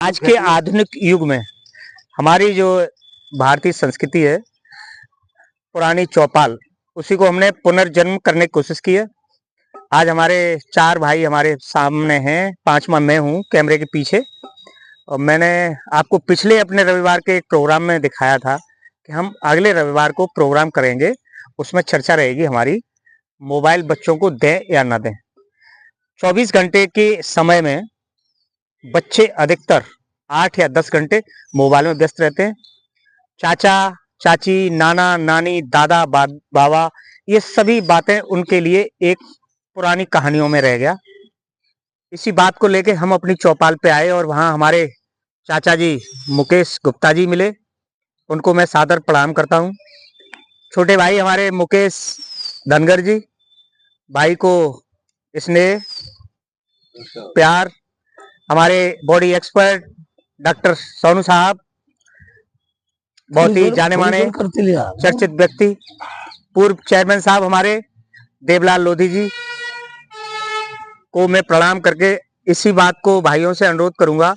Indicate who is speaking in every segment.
Speaker 1: आज के आधुनिक युग में हमारी जो भारतीय संस्कृति है, पुरानी चौपाल, उसी को हमने पुनर्जन्म करने की कोशिश की है। आज हमारे 4 भाई हमारे सामने हैं, 5वां मैं हूँ कैमरे के पीछे। और मैंने आपको पिछले अपने रविवार के एक प्रोग्राम में दिखाया था कि हम अगले रविवार को प्रोग्राम करेंगे, उसमें चर्चा रहेगी हमारी, मोबाइल बच्चों को दें या ना दें। 24 घंटे के समय में बच्चे अधिकतर 8 या 10 घंटे मोबाइल में व्यस्त रहते हैं। चाचा चाची, नाना नानी, दादा बाबा, ये सभी बातें उनके लिए एक पुरानी कहानियों में रह गया। इसी बात को लेके हम अपनी चौपाल पे आए और वहाँ हमारे चाचा जी मुकेश गुप्ता जी मिले। उनको मैं सादर प्रणाम करता हूँ। छोटे भाई हमारे मुकेश धनगर जी, भाई को स्नेह प्यार, हमारे बॉडी एक्सपर्ट डॉक्टर सोनू साहब, बहुत ही जाने माने चर्चित व्यक्ति, पूर्व चेयरमैन साहब हमारे देवलाल लोधी जी को मैं प्रणाम करके इसी बात को भाइयों से अनुरोध करूंगा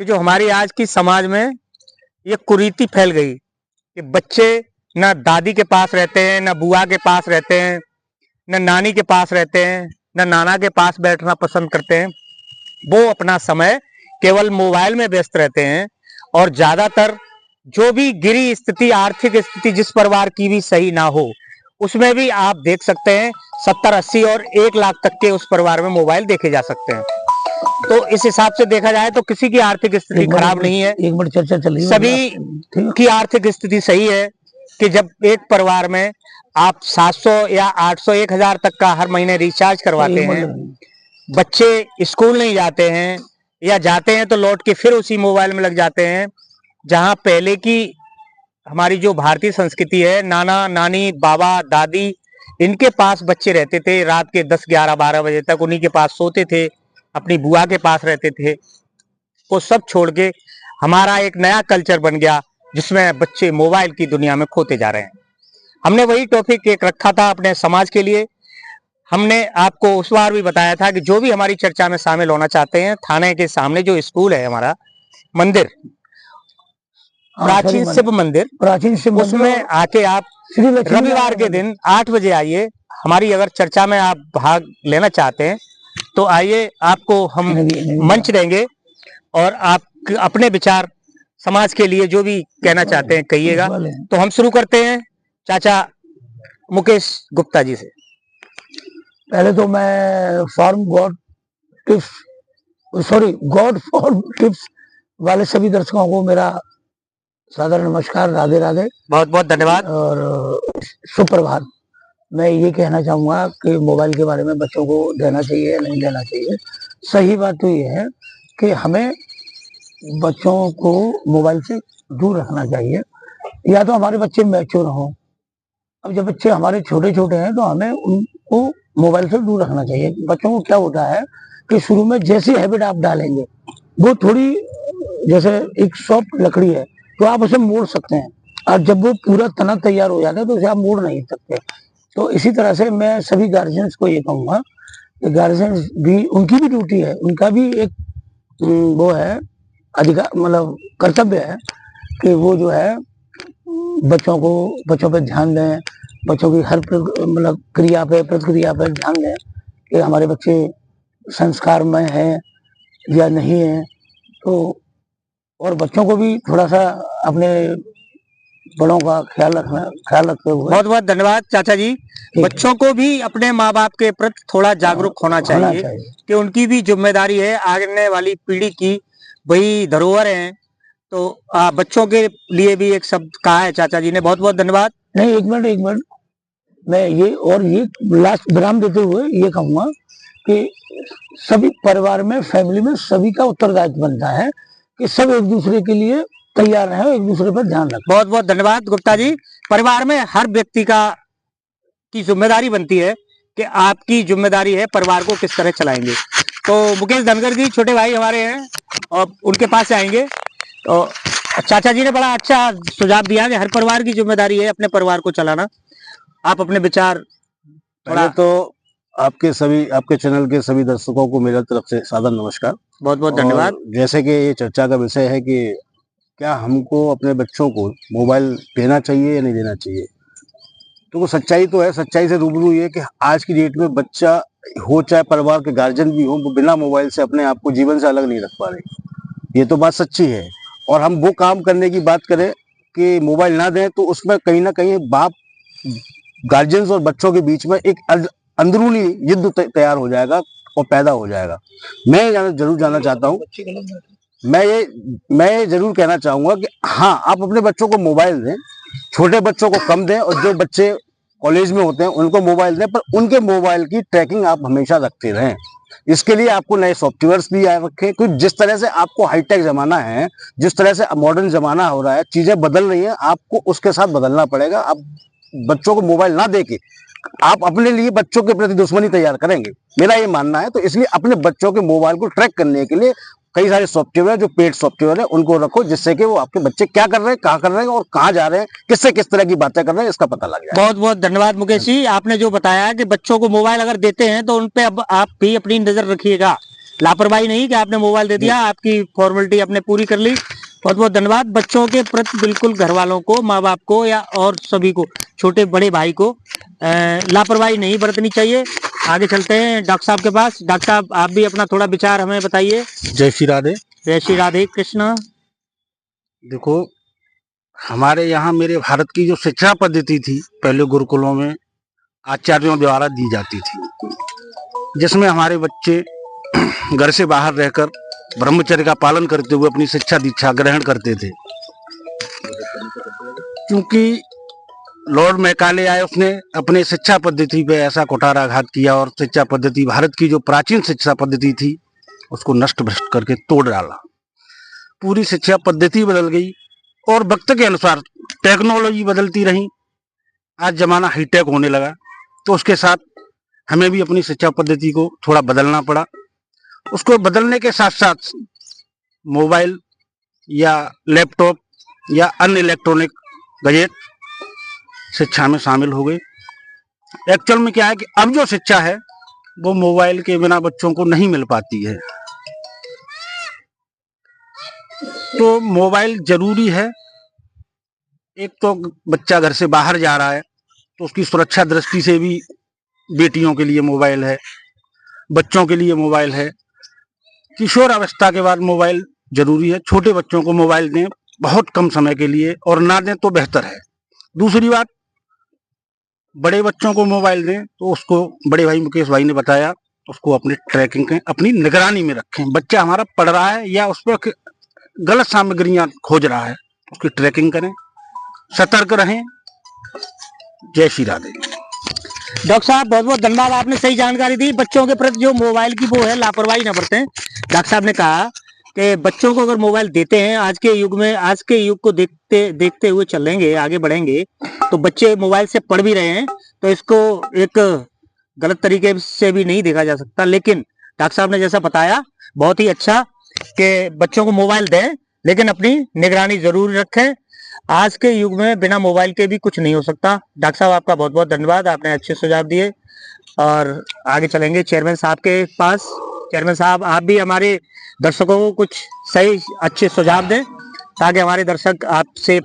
Speaker 1: कि जो हमारी आज की समाज में ये कुरीति फैल गई कि बच्चे न दादी के पास रहते हैं, न बुआ के पास रहते हैं, न नानी के पास रहते हैं, न नाना के पास बैठना पसंद करते हैं। वो अपना समय केवल मोबाइल में व्यस्त रहते हैं। और ज्यादातर जो भी गिरी स्थिति, आर्थिक स्थिति जिस परिवार की भी सही ना हो, उसमें भी आप देख सकते हैं 70, 80 और 1 लाख तक के उस परिवार में मोबाइल देखे जा सकते हैं। तो इस हिसाब से देखा जाए तो किसी की आर्थिक स्थिति खराब नहीं है,
Speaker 2: एक मिनट चर्चा चल रही है,
Speaker 1: सभी की आर्थिक स्थिति सही है कि जब एक परिवार में आप 700 या 800, 1000 तक का हर महीने रिचार्ज करवाते हैं, बच्चे स्कूल नहीं जाते हैं या जाते हैं तो लौट के फिर उसी मोबाइल में लग जाते हैं। जहां पहले की हमारी जो भारतीय संस्कृति है, नाना नानी, बाबा दादी, इनके पास बच्चे रहते थे, रात के 10, 11, 12 बजे तक उन्हीं के पास सोते थे, अपनी बुआ के पास रहते थे। वो सब छोड़ के हमारा एक नया कल्चर बन गया जिसमें बच्चे मोबाइल की दुनिया में खोते जा रहे हैं। हमने वही टॉपिक एक रखा था अपने समाज के लिए। हमने आपको उस बार भी बताया था कि जो भी हमारी चर्चा में शामिल होना चाहते हैं, थाने के सामने जो स्कूल है हमारा मंदिर, प्राचीन शिव मंदिर, उसमें आके आप रविवार के दिन 8 बजे आइए। हमारी अगर चर्चा में आप भाग लेना चाहते हैं तो आइए, आपको हम मंच देंगे और आप अपने विचार समाज के लिए जो भी कहना चाहते हैं कहिएगा। तो हम शुरू करते हैं चाचा मुकेश गुप्ता जी से।
Speaker 2: पहले तो मैं गॉड फॉर्म टिप्स वाले सभी दर्शकों को मेरा सादर नमस्कार, राधे राधे,
Speaker 1: बहुत बहुत धन्यवाद
Speaker 2: और सुप्रभात। मैं ये कहना चाहूंगा कि मोबाइल के बारे में बच्चों को देना चाहिए या नहीं देना चाहिए। सही बात तो ये है कि हमें बच्चों को मोबाइल से दूर रखना चाहिए, या तो हमारे बच्चे मैच्योर हों। अब जब बच्चे हमारे छोटे छोटे हैं तो हमें उनको मोबाइल से दूर रखना चाहिए। बच्चों को क्या होता है कि शुरू में जैसी हैबिट आप डालेंगे, वो थोड़ी जैसे एक सॉफ्ट लकड़ी है तो आप उसे मोड़ सकते हैं, और जब वो पूरा तना तैयार हो जाता है तो उसे आप मोड़ नहीं सकते। तो इसी तरह से मैं सभी गार्जियंस को ये कहूंगा कि गार्जियंस भी, उनकी भी ड्यूटी है, उनका भी एक वो है अधिकार, मतलब कर्तव्य है कि वो जो है बच्चों पे ध्यान दें, बच्चों की हर मतलब क्रिया पे, प्रतिक्रिया पे ध्यान दें कि हमारे बच्चे संस्कारमय हैं या नहीं है। तो और बच्चों को भी थोड़ा सा अपने बड़ों का ख्याल रखते हुए।
Speaker 1: बहुत बहुत धन्यवाद चाचा जी। बच्चों को भी अपने माँ बाप के प्रति थोड़ा जागरूक होना चाहिए कि उनकी भी जिम्मेदारी है, आने वाली पीढ़ी की वही धरोहर है। तो बच्चों के लिए भी एक शब्द कहा है चाचा जी ने, बहुत बहुत धन्यवाद।
Speaker 2: नहीं, एक मिनट, मैं ये लास्ट विराम देते हुए ये कहूंगा कि सभी परिवार में, फैमिली में सभी का उत्तरदायित्व बनता है कि सब एक दूसरे के लिए तैयार रहें, एक दूसरे पर ध्यान रखें।
Speaker 1: बहुत बहुत धन्यवाद गुप्ता जी। परिवार में हर व्यक्ति की जिम्मेदारी बनती है कि आपकी जिम्मेदारी है परिवार को किस तरह चलाएंगे। तो मुकेश धनगर जी छोटे भाई हमारे हैं और उनके पास आएंगे। तो चाचा जी ने बड़ा अच्छा सुझाव दिया कि हर परिवार की जिम्मेदारी है अपने परिवार को चलाना। आप अपने विचार
Speaker 3: पहले तो आपके चैनल के सभी दर्शकों को मेरी तरफ से सादर नमस्कार।
Speaker 1: बहुत बहुत
Speaker 3: और
Speaker 1: धन्यवाद।
Speaker 3: जैसे कि ये चर्चा का विषय है कि क्या हमको अपने बच्चों को मोबाइल देना चाहिए या नहीं देना चाहिए। तो वो सच्चाई तो है, सच्चाई से रूबरू ये कि आज की डेट में बच्चा हो चाहे परिवार के गार्जियन भी हो, वो बिना मोबाइल से अपने आप को जीवन से अलग नहीं रख पा रहे। ये तो बात सच्ची है। और हम वो काम करने की बात करें कि मोबाइल ना दें, तो उसमें कहीं ना कहीं बाप, गार्जियंस और बच्चों के बीच में एक अंदरूनी युद्ध तैयार हो जाएगा और पैदा हो जाएगा। मैं जरूर जानना चाहता हूँ, मैं ये जरूर कहना चाहूंगा कि हाँ, आप अपने बच्चों को मोबाइल दें, छोटे बच्चों को कम दें, और जो बच्चे कॉलेज में होते हैं उनको मोबाइल दें, पर उनके मोबाइल की ट्रैकिंग आप हमेशा रखते रहें। इसके लिए आपको नए सॉफ्टवेयर्स भी रखें, क्योंकि जिस तरह से आपको हाईटेक जमाना है, जिस तरह से मॉडर्न जमाना हो रहा है, चीजें बदल रही हैं, आपको उसके साथ बदलना पड़ेगा। आप बच्चों को मोबाइल ना देके आप अपने लिए बच्चों के प्रति दुश्मनी तैयार करेंगे, मेरा ये मानना है। तो इसलिए अपने बच्चों के मोबाइल को ट्रैक करने के लिए कई सारे सॉफ्टवेयर, जो पेड सॉफ्टवेयर है, उनको रखो, जिससे कि वो आपके बच्चे क्या कर रहे हैं, कहाँ कर रहे हैं और कहाँ जा रहे हैं, किससे किस तरह की बातें कर रहे हैं, इसका पता लग जाए।
Speaker 1: बहुत बहुत धन्यवाद मुकेश जी। आपने जो बताया कि बच्चों को मोबाइल अगर देते हैं तो उनपे अब आप भी अपनी नजर रखिएगा, लापरवाही नहीं कि आपने मोबाइल दे दिया, आपकी फॉर्मेलिटी आपने पूरी कर ली। बहुत बहुत धन्यवाद। बच्चों के प्रति बिल्कुल घर वालों को, माँ बाप को या और सभी को, छोटे बड़े भाई को लापरवाही नहीं बरतनी चाहिए। आगे चलते हैं डॉक्टर साहब के पास। डॉक्टर साहब, आप भी अपना थोड़ा विचार हमें बताइए।
Speaker 3: जय श्री राधे।
Speaker 1: जय श्री राधे कृष्ण।
Speaker 3: देखो, हमारे यहाँ मेरे भारत की जो शिक्षा पद्धति थी, पहले गुरुकुलों में आचार्यों द्वारा दी जाती थी, जिसमें हमारे बच्चे घर से बाहर रहकर ब्रह्मचर्य का पालन करते हुए अपनी शिक्षा दीक्षा ग्रहण करते थे। क्योंकि लॉर्ड मैकाले आए, उसने अपने शिक्षा पद्धति पे ऐसा कुठाराघात किया और शिक्षा पद्धति, भारत की जो प्राचीन शिक्षा पद्धति थी, उसको नष्ट भ्रष्ट करके तोड़ डाला। पूरी शिक्षा पद्धति बदल गई और वक्त के अनुसार टेक्नोलॉजी बदलती रही। आज जमाना हाईटेक होने लगा, तो उसके साथ हमें भी अपनी शिक्षा पद्धति को थोड़ा बदलना पड़ा। उसको बदलने के साथ साथ मोबाइल या लैपटॉप या अन्य इलेक्ट्रॉनिक गैजेट शिक्षा में शामिल हो गए। एक्चुअल में क्या है कि अब जो शिक्षा है वो मोबाइल के बिना बच्चों को नहीं मिल पाती है। तो मोबाइल जरूरी है। एक तो बच्चा घर से बाहर जा रहा है, तो उसकी सुरक्षा दृष्टि से भी बेटियों के लिए मोबाइल है, बच्चों के लिए मोबाइल है। किशोर अवस्था के बाद मोबाइल जरूरी है। छोटे बच्चों को मोबाइल दें बहुत कम समय के लिए, और ना दें तो बेहतर है। दूसरी बात, बड़े बच्चों को मोबाइल दें तो उसको, बड़े भाई मुकेश भाई ने बताया, उसको अपनी ट्रैकिंग करें, अपनी निगरानी में रखें। बच्चा हमारा पढ़ रहा है या उस पर गलत सामग्रियां खोज रहा है, उसकी ट्रैकिंग करें, सतर्क रहें। जय श्री राधे।
Speaker 1: डॉक्टर साहब, बहुत बहुत धन्यवाद, आपने सही जानकारी दी। बच्चों के प्रति जो मोबाइल की वो है, लापरवाही ना बरतें। डॉक्टर साहब ने कहा कि बच्चों को अगर मोबाइल देते हैं, आज के युग में, आज के युग को देखते हुए चलेंगे, आगे बढ़ेंगे, तो बच्चे मोबाइल से पढ़ भी रहे हैं, तो इसको एक गलत तरीके से भी नहीं देखा जा सकता। लेकिन डॉक्टर साहब ने जैसा बताया, बहुत ही अच्छा कि बच्चों को मोबाइल दें, लेकिन अपनी निगरानी जरूर रखें। आज के युग में बिना मोबाइल के भी कुछ नहीं हो सकता। डॉक्टर साहब, आपका बहुत बहुत धन्यवाद, आपने अच्छे सुझाव दिए। और आगे चलेंगे चेयरमैन साहब के पास। चेयरमैन साहब, आप भी हमारे दर्शकों को कुछ सही अच्छे सुझाव दें, ताकि हमारे दर्शक आपसे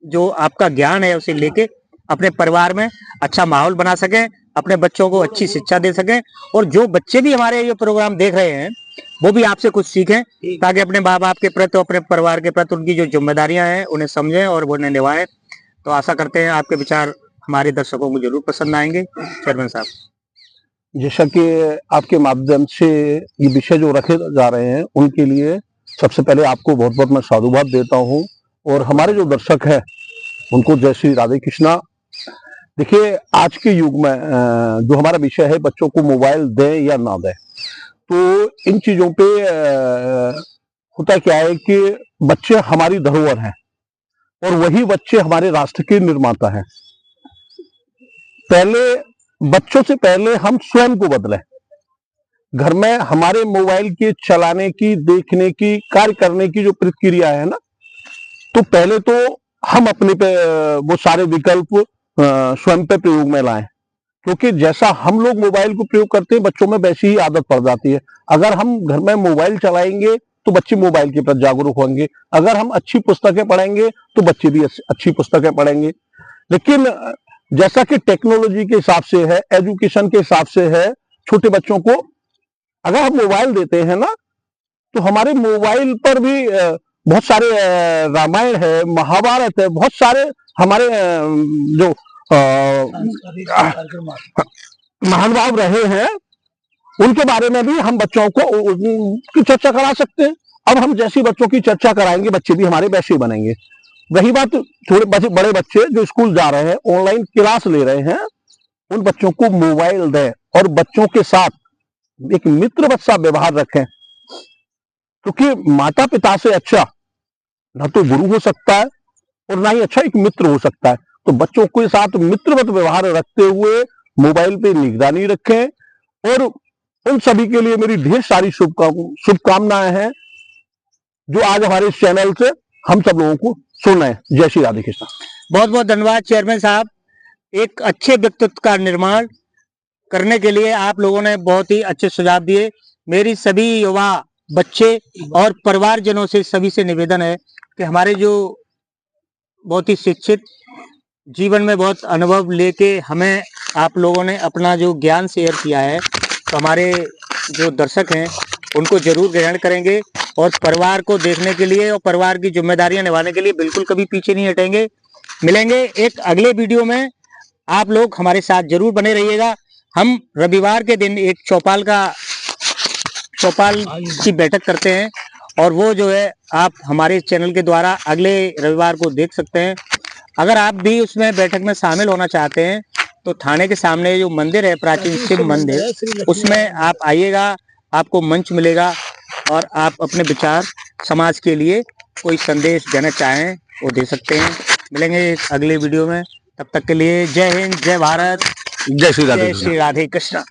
Speaker 1: जो आपका ज्ञान है उसे लेके अपने परिवार में अच्छा माहौल बना सकें, अपने बच्चों को अच्छी शिक्षा दे सकें, और जो बच्चे भी हमारे ये प्रोग्राम देख रहे हैं वो भी आपसे कुछ सीखें, ताकि अपने माँ बाप के प्रति, अपने परिवार के प्रति उनकी जो जिम्मेदारियां हैं उन्हें समझें और वो उन्हें निभाएं। तो आशा करते हैं आपके विचार हमारे दर्शकों को जरूर पसंद आएंगे। चेयरमैन साहब,
Speaker 4: जैसा कि आपके माध्यम से ये विषय जो रखे जा रहे हैं, उनके लिए सबसे पहले आपको बहुत बहुत मैं साधुवाद देता हूं, और हमारे जो दर्शक हैं उनको जय श्री राधे कृष्णा। देखिए, आज के युग में जो हमारा विषय है, बच्चों को मोबाइल दें या ना दें, तो इन चीजों पे होता क्या है कि बच्चे हमारी धरोहर हैं, और वही बच्चे हमारे राष्ट्र के निर्माता हैं। पहले बच्चों से पहले हम स्वयं को बदलें। घर में हमारे मोबाइल के चलाने की, देखने की, कार्य करने की जो प्रतिक्रिया है ना, तो पहले तो हम अपने पे वो सारे विकल्प स्वयं पे प्रयोग में लाएं। क्योंकि जैसा हम लोग मोबाइल को प्रयोग करते हैं बच्चों में वैसी ही आदत पड़ जाती है। अगर हम घर में मोबाइल चलाएंगे तो बच्चे मोबाइल के प्रति जागरूक होंगे, अगर हम अच्छी पुस्तकें पढ़ेंगे तो बच्चे भी अच्छी पुस्तकें पढ़ेंगे। लेकिन जैसा कि टेक्नोलॉजी के हिसाब से है, एजुकेशन के हिसाब से है, छोटे बच्चों को अगर हम मोबाइल देते हैं ना तो हमारे मोबाइल पर भी बहुत सारे रामायण है, महाभारत है, बहुत सारे हमारे जो महानुभाव रहे हैं उनके बारे में भी हम बच्चों को की चर्चा करा सकते हैं। अब हम जैसी बच्चों की चर्चा कराएंगे बच्चे भी हमारे वैसे ही बनेंगे। रही बात थोड़े बड़े बच्चे जो स्कूल जा रहे हैं, ऑनलाइन क्लास ले रहे हैं, उन बच्चों को मोबाइल दें और बच्चों के साथ एक मित्रवत सा व्यवहार रखें, क्योंकि माता पिता से अच्छा ना तो गुरु हो सकता है और ना ही अच्छा एक मित्र हो सकता है। तो बच्चों के साथ मित्रवत व्यवहार रखते हुए मोबाइल पे निगरानी रखें और उन सभी के लिए मेरी ढेर सारी शुभकामनाएं हैं जो आज हमारे इस चैनल से हम सब लोगों को सुन रहे हैं। जय श्री राधे कृष्ण।
Speaker 1: बहुत बहुत धन्यवाद चेयरमैन साहब। एक अच्छे व्यक्तित्व का निर्माण करने के लिए आप लोगों ने बहुत ही अच्छे सुझाव दिए। मेरी सभी युवा बच्चे और परिवारजनों से सभी से निवेदन है कि हमारे जो बहुत ही शिक्षित जीवन में बहुत अनुभव लेके हमें आप लोगों ने अपना जो ज्ञान शेयर किया है, तो हमारे जो दर्शक हैं उनको जरूर ग्रहण करेंगे और परिवार को देखने के लिए और परिवार की जिम्मेदारियां निभाने के लिए बिल्कुल कभी पीछे नहीं हटेंगे। मिलेंगे एक अगले वीडियो में, आप लोग हमारे साथ जरूर बने रहिएगा। हम रविवार के दिन एक चौपाल की बैठक करते हैं और वो जो है आप हमारे चैनल के द्वारा अगले रविवार को देख सकते हैं। अगर आप भी उसमें बैठक में शामिल होना चाहते हैं तो थाने के सामने जो मंदिर है, प्राचीन शिव मंदिर, उसमें आप आइएगा, आपको मंच मिलेगा और आप अपने विचार समाज के लिए कोई संदेश देना चाहें वो दे सकते हैं। मिलेंगे अगले वीडियो में, तब तक के लिए जय हिंद, जय भारत,
Speaker 3: जय श्री राधे
Speaker 1: जय श्री राधे कृष्ण।